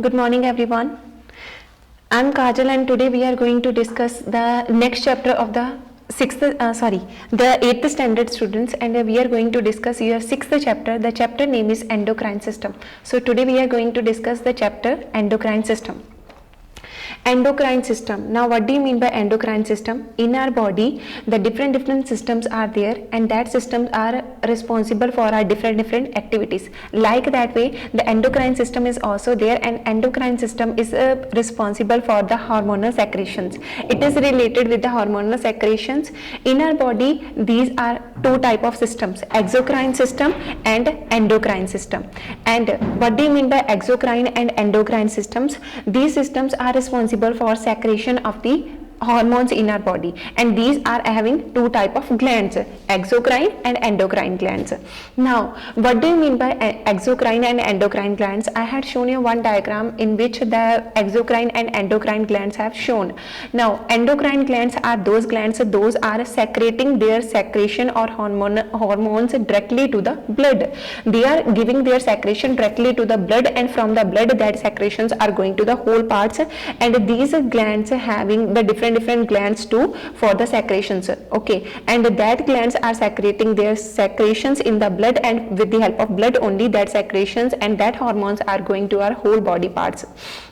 Good morning everyone. I'm Kajal and today we are going to discuss the next chapter of the the 8th standard students, and we are going to discuss your 6th chapter. The chapter name is endocrine system. So today we are going to discuss the chapter endocrine system. Endocrine system. Now what do you mean by endocrine system? In our body the different systems are there, and that systems are responsible for our different activities. Like that way the endocrine system is also there, and endocrine system is responsible for the hormonal secretions. It is related with the hormonal secretions in our body. These are two type of systems: exocrine system and endocrine system. And what do you mean by exocrine and endocrine systems? These systems are responsible for secretion of the hormones in our body, and these are having two type of glands: exocrine and endocrine glands. Now what do you mean by exocrine and endocrine glands? I had shown you one diagram in which the exocrine and endocrine glands have shown. Now endocrine glands are those glands, those are secreting their secretion or hormones directly to the blood. They are giving their secretion directly to the blood, and from the blood that secretions are going to the whole parts, and these glands having the different glands too for the secretions. Okay, and that glands are secreting their secretions in the blood, and with the help of blood only that secretions and that hormones are going to our whole body parts.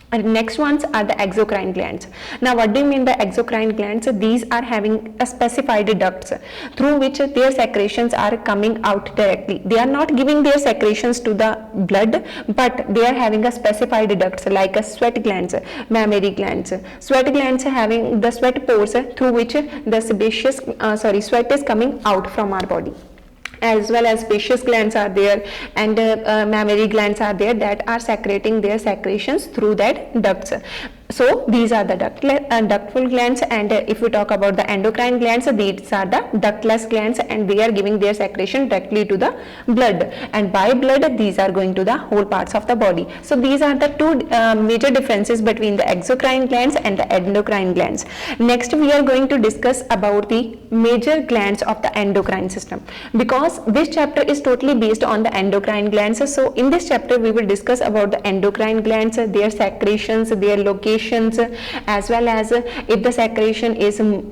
And next ones are the exocrine glands. Now what do you mean by exocrine glands? These are having a specified ducts through which their secretions are coming out directly. They are not giving their secretions to the blood, but they are having a specified ducts like a sweat glands, mammary glands. Sweat glands having the sweat pores through which the sebaceous sweat is coming out from our body, as well as sebaceous glands are there, and mammary glands are there that are secreting their secretions through that ducts. So these are the ductful glands, and if we talk about the endocrine glands, these are the ductless glands, and they are giving their secretion directly to the blood, and by blood these are going to the whole parts of the body. So these are the two major differences between the exocrine glands and the endocrine glands. Next we are going to discuss about the major glands of the endocrine system, because this chapter is totally based on the endocrine glands. So in this chapter we will discuss about the endocrine glands, their secretions, their location, as well as if the secretion is in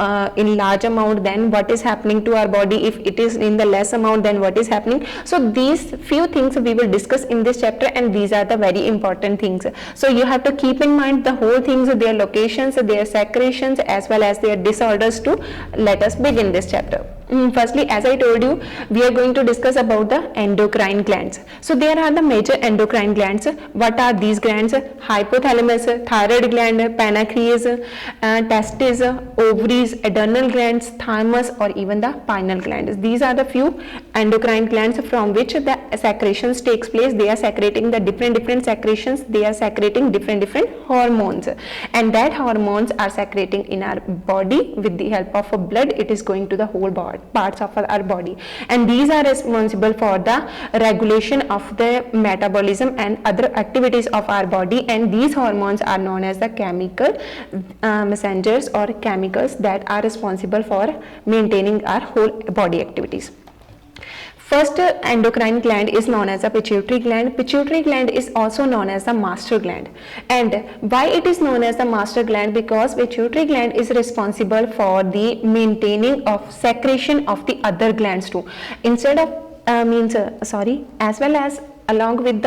large amount, then what is happening to our body. If it is in the less amount, then what is happening. So these few things we will discuss in this chapter, and these are the very important things. So you have to keep in mind the whole things, their locations, their secretions, as well as their disorders too. Let us begin this chapter. Firstly, as I told you, we are going to discuss about the endocrine glands. So there are the major endocrine glands. What are these glands? Hypothalamus, thyroid gland, pancreas, testes, ovaries, adrenal glands, thymus, or even the pineal glands. These are the few endocrine glands from which the secretions takes place. They are secreting the different secretions. They are secreting different hormones, and that hormones are secreting in our body with the help of blood. It is going to the whole body, parts of our body, and these are responsible for the regulation of the metabolism and other activities of our body, and these hormones are known as the chemical messengers or chemicals that are responsible for maintaining our whole body activities. First endocrine gland is known as the pituitary gland. Pituitary gland is also known as the master gland. And why it is known as the master gland? Because pituitary gland is responsible for the maintaining of secretion of the other glands too. Instead of as well as along with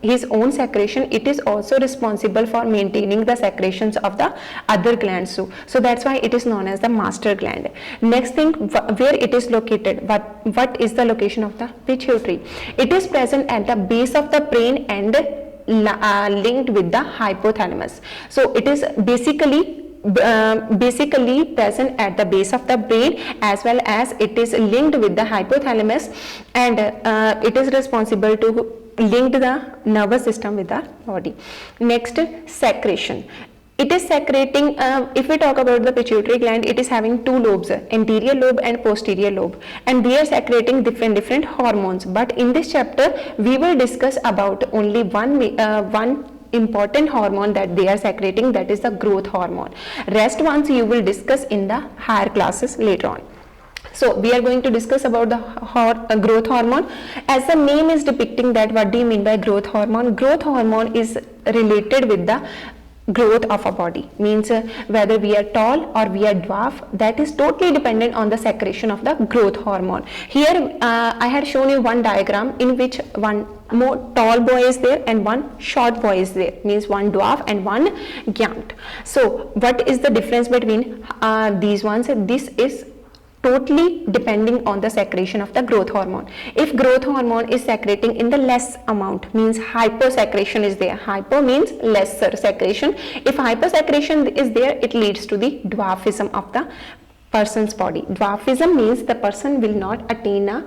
his own secretion, it is also responsible for maintaining the secretions of the other glands too. So that's why it is known as the master gland. Next thing, where it is located, what is the location of the pituitary? It is present at the base of the brain and linked with the hypothalamus. So it is basically present at the base of the brain, as well as it is linked with the hypothalamus, and it is responsible to link the nervous system with the body. Next, secretion. It is secreting, if we talk about the pituitary gland, it is having two lobes, anterior lobe and posterior lobe, and they are secreting different hormones. But in this chapter we will discuss about only one important hormone that they are secreting, that is the growth hormone. Rest ones you will discuss in the higher classes later on. So we are going to discuss about the growth hormone. As the name is depicting that, what do you mean by growth hormone? Growth hormone is related with the growth of a body, means whether we are tall or we are dwarf, that is totally dependent on the secretion of the growth hormone. Here I had shown you one diagram in which one more tall boy is there and one short boy is there, means one dwarf and one giant. So what is the difference between these ones? This is totally depending on the secretion of the growth hormone. If growth hormone is secreting in the less amount, means hyposecretion is there. Hypo means lesser secretion. If hyposecretion is there, it leads to the dwarfism of the person's body. Dwarfism means the person will not attain a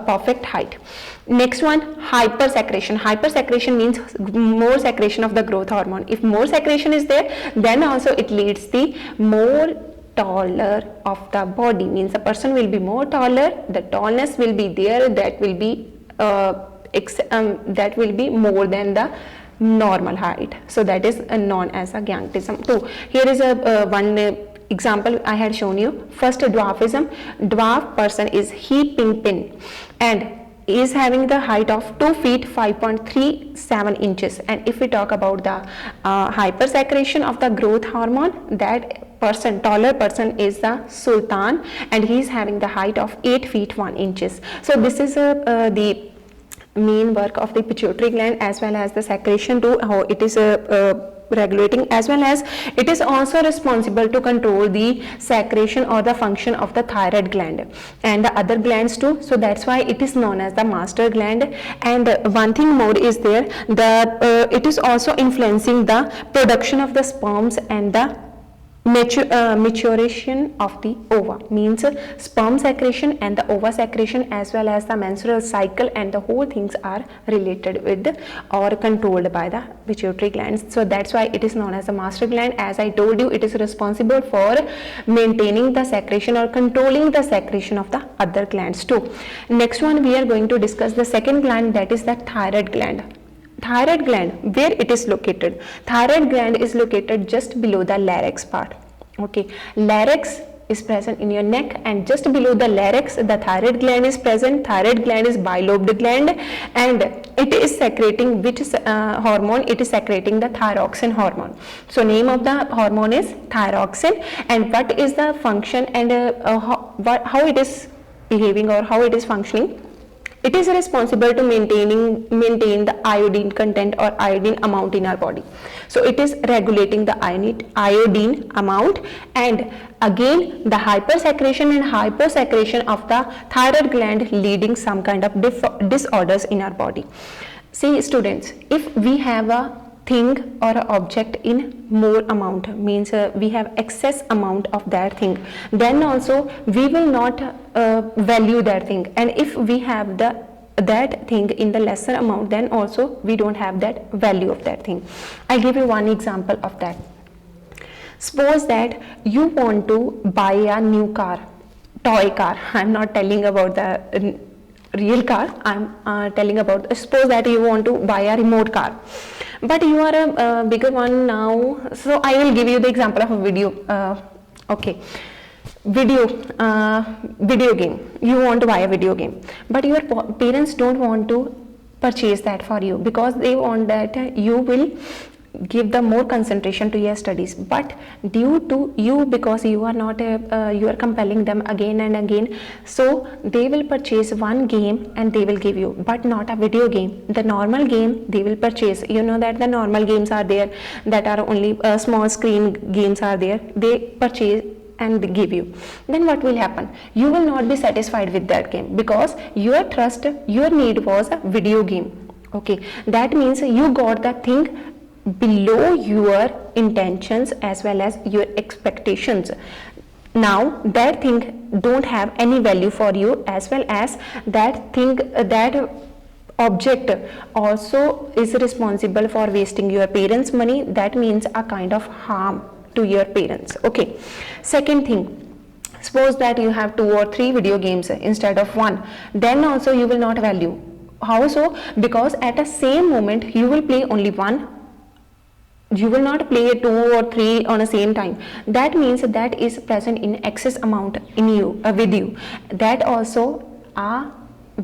perfect height. Next one, hypersecretion. Hypersecretion means more secretion of the growth hormone. If more secretion is there, then also it leads the more taller of the body, means the person will be more taller, the tallness will be there, that will be more than the normal height. So that is known as a giantism. So here is a one example I had shown you. First, dwarfism. Dwarf person is He Ping and is having the height of 2 feet 5.37 inches. And if we talk about the hypersecretion of the growth hormone, that person, taller person, is the Sultan and he is having the height of 8 feet 1 inches. So this is the main work of the pituitary gland, as well as the secretion too, how it is regulating, as well as it is also responsible to control the secretion or the function of the thyroid gland and the other glands too. So that's why it is known as the master gland. And one thing more is there, that it is also influencing the production of the sperms and the maturation of the ova, means sperm secretion and the ova secretion, as well as the menstrual cycle, and the whole things are related with or controlled by the pituitary glands. So that's why it is known as the master gland. As I told you, it is responsible for maintaining the secretion or controlling the secretion of the other glands too. Next one, we are going to discuss the second gland, that is the thyroid gland. Thyroid gland, where it is located? Thyroid gland is located just below the larynx part. Okay, larynx is present in your neck, and just below the larynx the thyroid gland is present. Thyroid gland is bilobed gland and it is secreting which hormone? It is secreting the thyroxine hormone. So name of the hormone is thyroxine. And what is the function and how it is behaving or how it is functioning? It is responsible to maintain the iodine content or iodine amount in our body. So it is regulating the iodine amount, and again the hypersecretion and hyposecretion of the thyroid gland leading some kind of disorders in our body. See students, if we have a thing or an object in more amount, means we have excess amount of that thing, then also we will not value that thing. And if we have that thing in the lesser amount, then also we don't have that value of that thing. I'll give you one example of that. Suppose that you want to buy a new car, toy car. I'm not telling about the real car, I'm telling about, suppose that you want to buy a remote car, but you are a bigger one now. So I will give you the example of a video. Okay, video game. You want to buy a video game, but your parents don't want to purchase that for you because they want that you will give the more concentration to your studies. But due to you, because you are not you are compelling them again and again, so they will purchase one game and they will give you, but not a video game. The normal game they will purchase. You know that the normal games are there, that are only small screen games are there, they purchase and they give you. Then what will happen? You will not be satisfied with that game because your need was a video game. Okay, that means you got that thing below your intentions as well as your expectations. Now that thing don't have any value for you, as well as that thing, that object also is responsible for wasting your parents' money. That means a kind of harm to your parents. Okay, second thing, suppose that you have 2 or 3 video games instead of one, then also you will not value. How so? Because at the same moment you will play only one You will not play 2 or 3 on the same time. That means that is present in excess amount in you, with you. That also a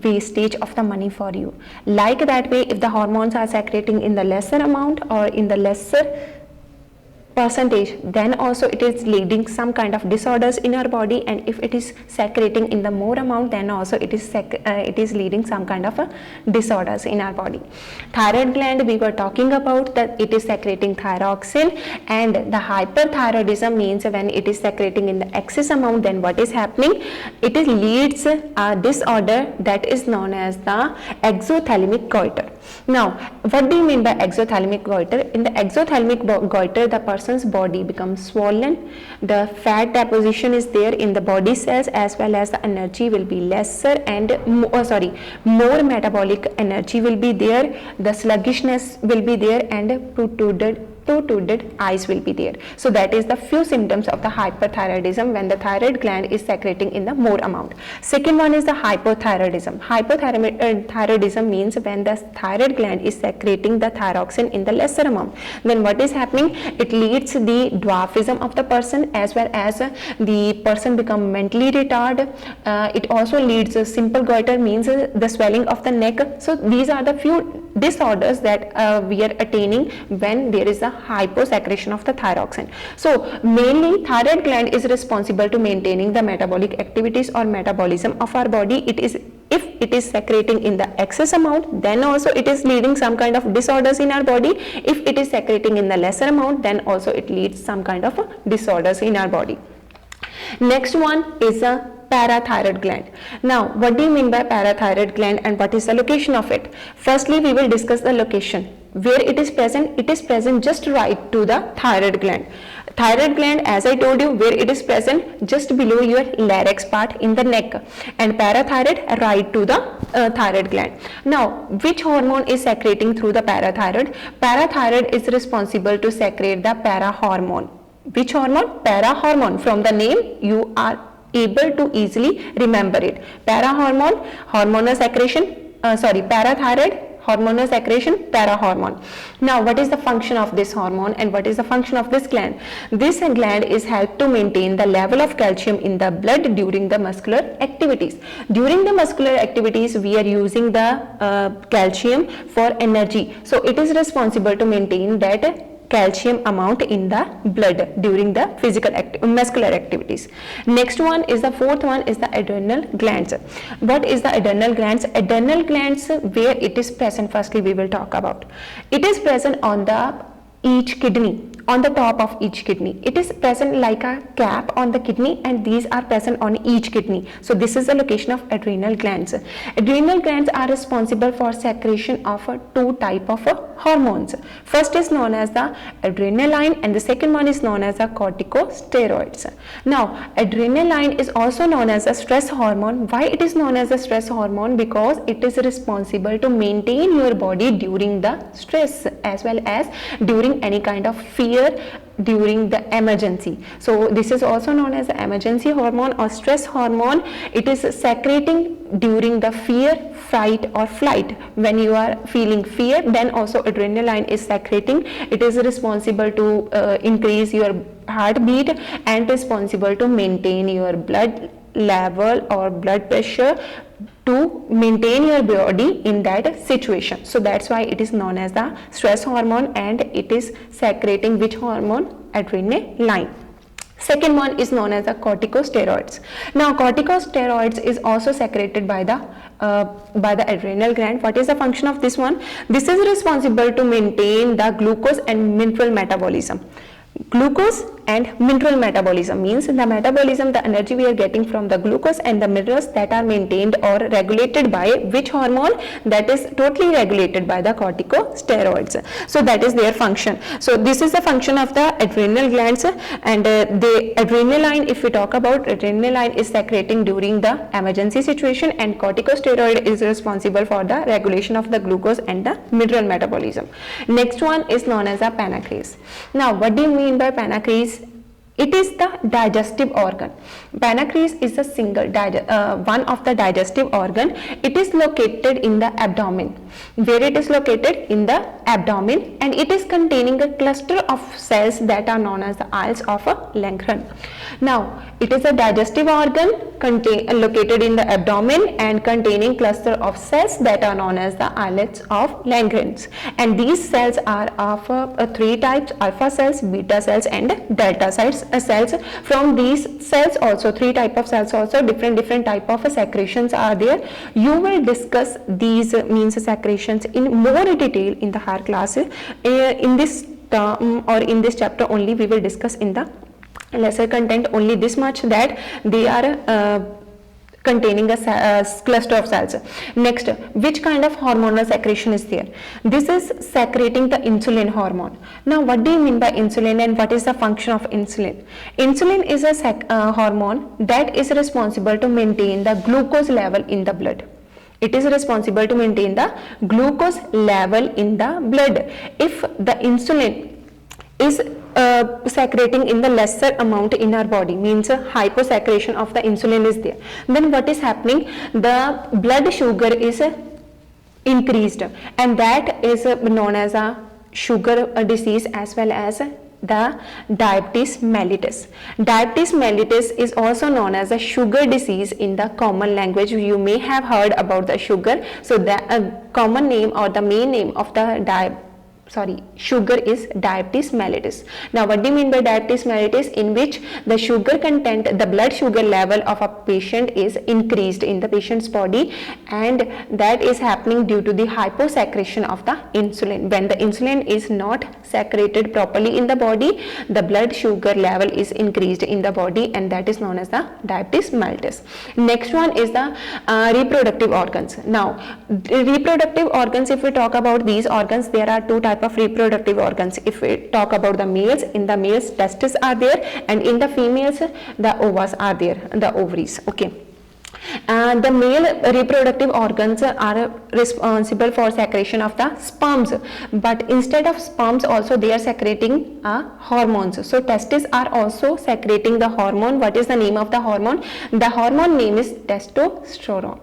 wastage of the money for you. Like that way, if the hormones are secreting in the lesser amount or in the lesser percentage, then also it is leading some kind of disorders in our body, and if it is secreting in the more amount, then also it is leading some kind of disorders in our body. Thyroid gland, we were talking about that it is secreting thyroxine, and the hyperthyroidism means when it is secreting in the excess amount, then what is happening, it is leads a disorder that is known as the exothalamic goiter. Now, what do you mean by exothalamic goiter? In the exothalamic goiter, the person's body becomes swollen, the fat deposition is there in the body cells, as well as the energy will be lesser and more metabolic energy will be there, the sluggishness will be there, and protruded eyes will be there. So that is the few symptoms of the hyperthyroidism when the thyroid gland is secreting in the more amount. Second one is the hypothyroidism. Hypothyroidism means when the thyroid gland is secreting the thyroxine in the lesser amount. Then what is happening? It leads the dwarfism of the person, as well as the person become mentally retarded. It also leads a simple goiter, means the swelling of the neck. So these are the few disorders that we are attaining when there is a hyposecretion of the thyroxine. So mainly thyroid gland is responsible to maintaining the metabolic activities or metabolism of our body. If it is secreting in the excess amount, then also it is leading some kind of disorders in our body. If it is secreting in the lesser amount, then also it leads some kind of disorders in our body. Next one is a parathyroid gland. Now, what do you mean by parathyroid gland and what is the location of it? Firstly, we will discuss the location. Where it is present just right to the thyroid gland. Thyroid gland, as I told you, where it is present just below your larynx part in the neck, and parathyroid right to the thyroid gland. Now, which hormone is secreting through the parathyroid? Parathyroid is responsible to secrete the parahormone. Which hormone? Parahormone. From the name, you are able to easily remember it. Parahormone, hormonal secretion, parathyroid, hormonal secretion, parahormone. Now, what is the function of this hormone and what is the function of this gland? This gland is helped to maintain the level of calcium in the blood during the muscular activities. During the muscular activities, we are using the calcium for energy. So, it is responsible to maintain that calcium amount in the blood during the muscular activities. Next one is the fourth one is the adrenal glands. What is the adrenal glands? Adrenal glands, where it is present, firstly we will talk about. It is present on each kidney, on the top of each kidney. It is present like a cap on the kidney, and these are present on each kidney. So this is the location of adrenal glands. Adrenal glands are responsible for secretion of two type of hormones. First is known as the adrenaline, and the second one is known as the corticosteroids. Now, adrenaline is also known as a stress hormone. Why it is known as a stress hormone? Because it is responsible to maintain your body during the stress, as well as during any kind of fear during the emergency. So this is also known as the emergency hormone or stress hormone. It is secreting during the fear, fight or flight. When you are feeling fear, then also adrenaline is secreting. It is responsible to increase your heartbeat and responsible to maintain your blood level or blood pressure, to maintain your body in that situation. So that's why it is known as the stress hormone, and it is secreting which hormone? Adrenaline. Second one is known as the corticosteroids. Now, corticosteroids is also secreted by the adrenal gland. What is the function of this one? This is responsible to maintain the glucose and mineral metabolism. Glucose and mineral metabolism means the metabolism, the energy we are getting from the glucose and the minerals, that are maintained or regulated by which hormone? That is totally regulated by the corticosteroids. So that is their function. So this is the function of the adrenal glands, and the adrenaline, if we talk about, adrenaline is secreting during the emergency situation, and corticosteroid is responsible for the regulation of the glucose and the mineral metabolism. Next one is known as a pancreas. Now, what do you mean by pancreas? It is the digestive organ. Pancreas is a one of the digestive organ. It is located in the abdomen. Where it is located? In the abdomen, and it is containing a cluster of cells that are known as the islets of Langerhans. Now, it is a digestive organ located in the abdomen and containing cluster of cells that are known as the islets of Langerhans. And these cells are of three types: alpha cells, beta cells, and delta cells. From these cells also, three type of cells also, different type of secretions are there. You will discuss these means secretions in more detail in the higher classes. In this term or in this chapter only we will discuss in the lesser content only this much, that they are containing a cluster of cells. Next, which kind of hormonal secretion is there? This is secreting the insulin hormone. Now, what do you mean by insulin and what is the function of insulin? Insulin is a hormone that is responsible to maintain the glucose level in the blood. It is responsible to maintain the glucose level in the blood. If the insulin is secreting in the lesser amount in our body, means hyposecretion of the insulin is there, then what is happening? The blood sugar is increased, and that is known as a sugar disease as well as the diabetes mellitus. Diabetes mellitus is also known as a sugar disease in the common language. You may have heard about the sugar. So the common name or the main name of the sugar is diabetes mellitus. Now, what do you mean by diabetes mellitus? In which the sugar content, the blood sugar level of a patient is increased in the patient's body, and that is happening due to the hyposecretion of the insulin. When the insulin is not secreted properly in the body, the blood sugar level is increased in the body, and that is known as the diabetes mellitus. Next one is the reproductive organs. Now, reproductive organs, if we talk about these organs, there are two types of reproductive organs. If we talk about the males, in the males testes are there, and in the females the ovaries are there, the ovaries. Okay. The male reproductive organs are responsible for secretion of the sperms, but instead of sperms also they are secreting hormones. So testes are also secreting the hormone. What is the name of the hormone? The hormone name is testosterone.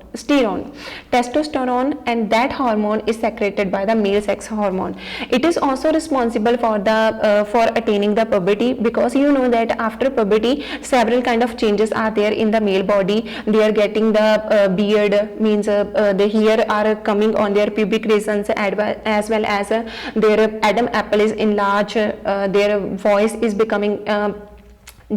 Testosterone, and that hormone is secreted by the male sex hormone. It is also responsible for the for attaining the puberty, because you know that after puberty several kind of changes are there in the male body. They are getting the beard, means the hair are coming on their pubic regions, as well as their Adam apple is enlarged, their voice is becoming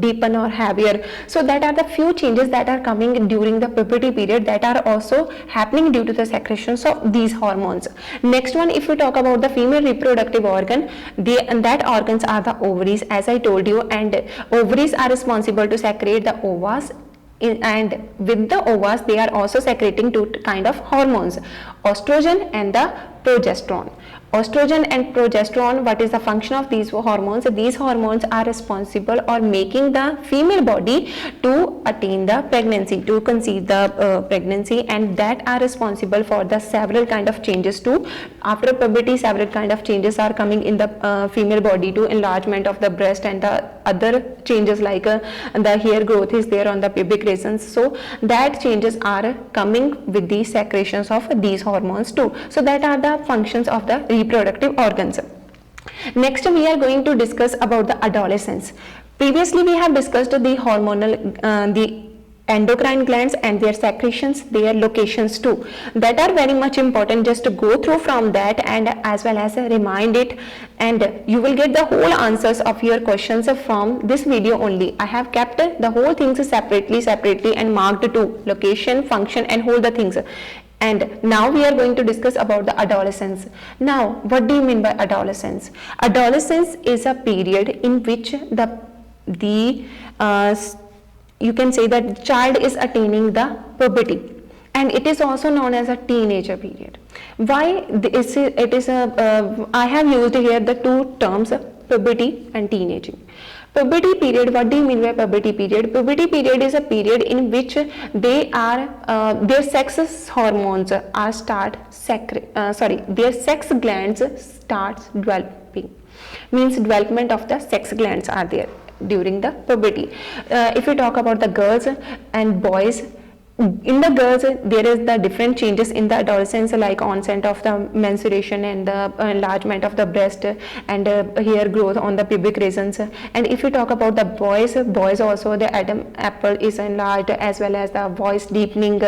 deepen or heavier. So that are the few changes that are coming during the puberty period, that are also happening due to the secretions of these hormones. Next one, if we talk about the female reproductive organ, that organs are the ovaries, as I told you, and ovaries are responsible to secrete the ovas, and with the ovas they are also secreting two kind of hormones, estrogen and the progesterone. Estrogen and progesterone, what is the function of these hormones? These hormones are responsible or making the female body to attain the pregnancy, to conceive the pregnancy, and that are responsible for the several kind of changes too. After puberty, several kind of changes are coming in the female body too, enlargement of the breast and the other changes like the hair growth is there on the pubic regions. So that changes are coming with the secretions of these hormones too. So that are the functions of the reproductive organs. Next, we are going to discuss about the adolescence. Previously, we have discussed the hormonal, the endocrine glands and their secretions, their locations too. That are very much important. Just to go through from that and as well as remind it, and you will get the whole answers of your questions from this video only. I have kept the whole things separately and marked to location, function and whole the things. And now we are going to discuss about the adolescence. Now, what do you mean by adolescence? Adolescence is a period in which you can say that child is attaining the puberty, and it is also known as a teenager period. Why it is I have used here the two terms, puberty and teenaging. Puberty period, what do you mean by puberty period? Puberty period is a period in which they are their sex hormones are their sex glands starts developing, means development of the sex glands are there. during the puberty. If we talk about the girls and boys, in the girls there is the different changes in the adolescence, like onset of the menstruation and the enlargement of the breast and hair growth on the pubic regions. And if you talk about the boys also, the Adam apple is enlarged, as well as the voice deepening,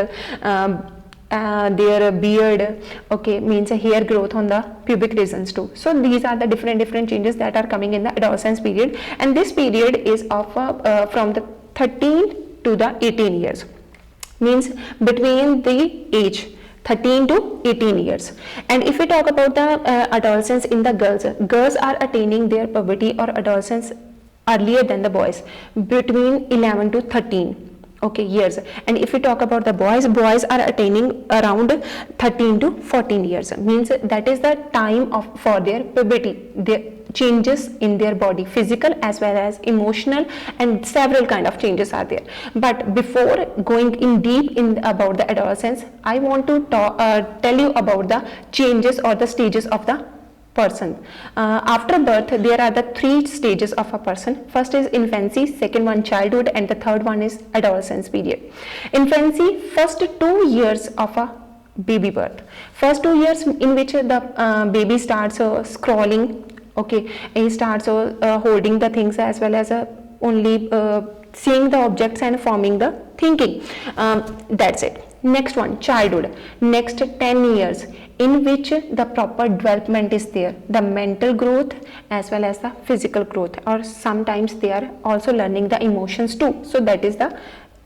their beard, okay, means a hair growth on the pubic regions too. So these are the different changes that are coming in the adolescence period, and this period is of from the 13 to the 18 years, means between the age 13 to 18 years. And if we talk about the adolescence in the girls are attaining their puberty or adolescence earlier than the boys, between 11 to 13, okay, years. And if we talk about the boys are attaining around 13 to 14 years, means that is the time of for their puberty, their changes in their body, physical as well as emotional, and several kind of changes are there. But before going in deep in about the adolescence, I want to tell you about the changes or the stages of the person. After birth, there are the 3 stages of a person. First is infancy, second one childhood, and the third one is adolescence period. Infancy, first 2 years of a baby birth, first 2 years in which the baby starts scrolling, okay, he starts holding the things, as well as only seeing the objects and forming the thinking. That's it. Next one, childhood, next 10 years in which the proper development is there, the mental growth as well as the physical growth, or sometimes they are also learning the emotions too. So that is the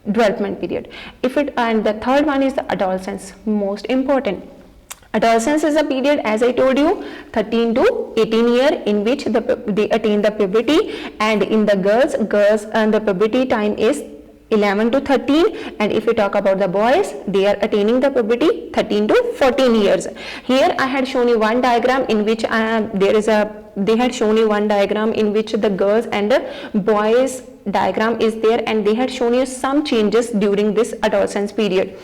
development period. And the third one is the adolescence, most important. Adolescence is a period, as I told you, 13 to 18 year, in which they attain the puberty, and in the girls and the puberty time is 11 to 13, and if we talk about the boys, they are attaining the puberty 13 to 14 years. Here I had shown you one diagram in which they had shown you one diagram in which the girls and the boys diagram is there, and they had shown you some changes during this adolescence period.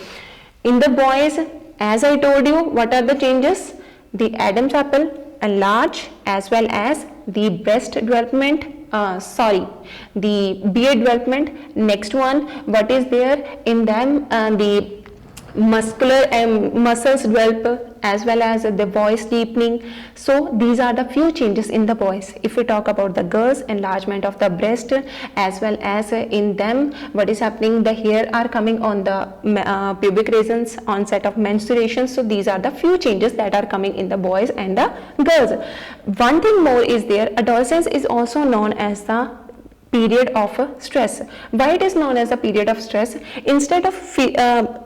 In the boys, as I told you, what are the changes? The Adam's apple enlarge, as well as the breast development, the beard development. Next one, what is there in them? The muscular muscles develop, as well as the voice deepening. So these are the few changes in the boys. If we talk about the girls, enlargement of the breast, as well as in them what is happening, the hair are coming on the pubic regions, onset of menstruation. So these are the few changes that are coming in the boys and the girls. One thing more is there, adolescence is also known as the period of stress. Why it is known as a period of stress? Instead of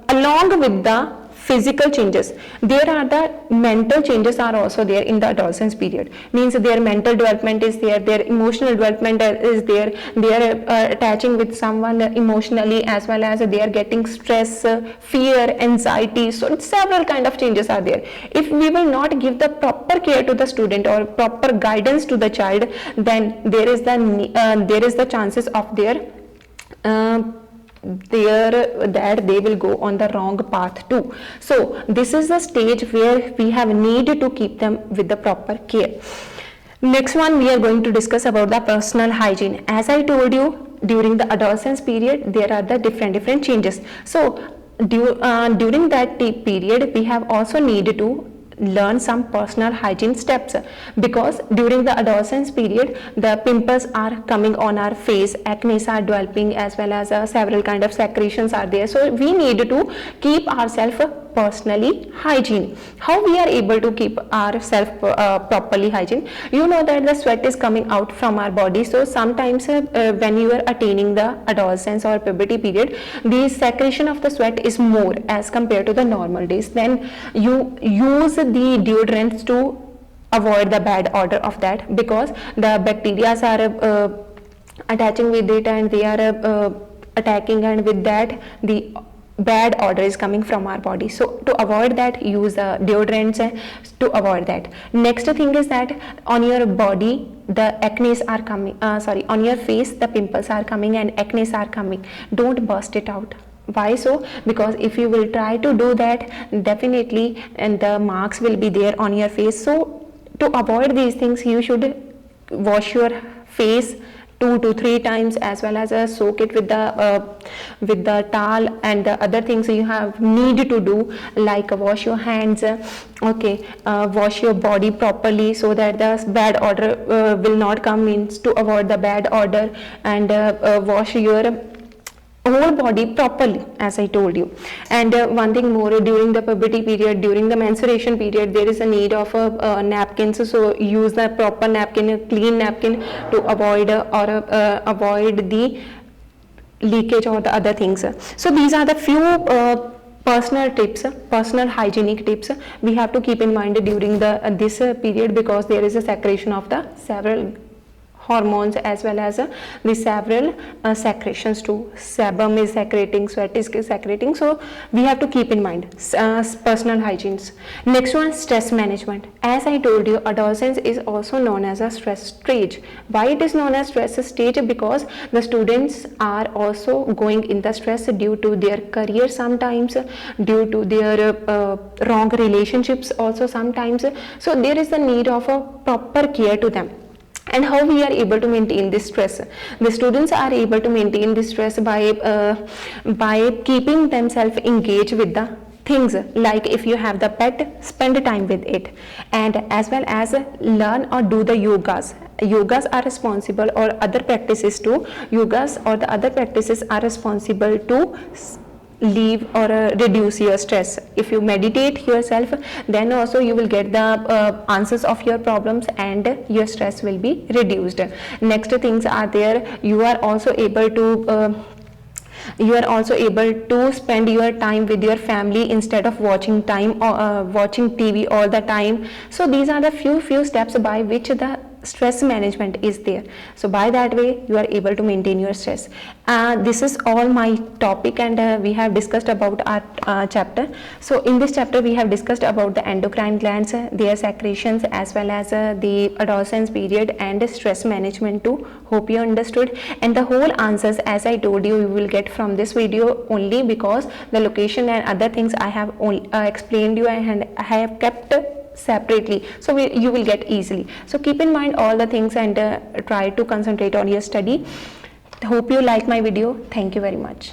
along with the physical changes, there are the mental changes are also there in the adolescence period. Means their mental development is there, their emotional development is there, they are attaching with someone emotionally, as well as they are getting stress, fear, anxiety. So several kind of changes are there. If we will not give the proper care to the student or proper guidance to the child, then there is the chances of that they will go on the wrong path too. So this is the stage where we have need to keep them with the proper care. Next one, we are going to discuss about the personal hygiene. As I told you, during the adolescence period, there are the different changes. So during that period, we have also need to learn some personal hygiene steps, because during the adolescence period the pimples are coming on our face, acne are developing, as well as several kind of secretions are there. So we need to keep ourselves personally hygiene. How we are able to keep ourselves properly hygiene? You know that the sweat is coming out from our body. So sometimes when you are attaining the adolescence or puberty period, the secretion of the sweat is more as compared to the normal days. Then you use the deodorants to avoid the bad odor of that, because the bacteria are attaching with it, and they are attacking, and with that the bad odor is coming from our body. So to avoid that, use deodorants to avoid that. Next thing is that on your body the acne are coming, on your face the pimples are coming and acne are coming. Don't burst it out. Why so? Because if you will try to do that, definitely and the marks will be there on your face. So to avoid these things, you should wash your face 2 to 3 times, as well as soak it with the towel and the other things you have need to do, like wash your hands, okay, wash your body properly so that the bad odor will not come, means to avoid the bad odor, and wash your whole body properly, as I told you. And one thing more, during the puberty period, during the menstruation period, there is a need of napkins, so use the proper napkin, a clean napkin, to avoid avoid the leakage or the other things. So these are the few personal tips, personal hygienic tips we have to keep in mind during the this period, because there is a secretion of the several hormones, as well as the several secretions too. Sebum is secreting, sweat is secreting, so we have to keep in mind personal hygienes. Next one, stress management. As I told you, adolescence is also known as a stress stage. Why it is known as stress stage? Because the students are also going in the stress due to their career, sometimes due to their wrong relationships also sometimes. So there is the need of a proper care to them. And how we are able to maintain this stress? The students are able to maintain this stress by keeping themselves engaged with the things, like if you have the pet, spend time with it, and as well as learn or do the yogas. Yogas are responsible, or other practices too, yogas or the other practices are responsible to leave or reduce your stress. If you meditate yourself, then also you will get the answers of your problems, and your stress will be reduced. Next things are there, you are also able to spend your time with your family instead of watching TV all the time. So these are the few steps by which the stress management is there. So by that way you are able to maintain your stress. This is all my topic, and we have discussed about our chapter. So in this chapter we have discussed about the endocrine glands, their secretions, as well as the adolescence period and stress management too. Hope you understood, and the whole answers, as I told you, you will get from this video only, because the location and other things I have explained you, and I have kept separately, so you will get easily. So keep in mind all the things, and try to concentrate on your study. Hope you like my video. Thank you very much.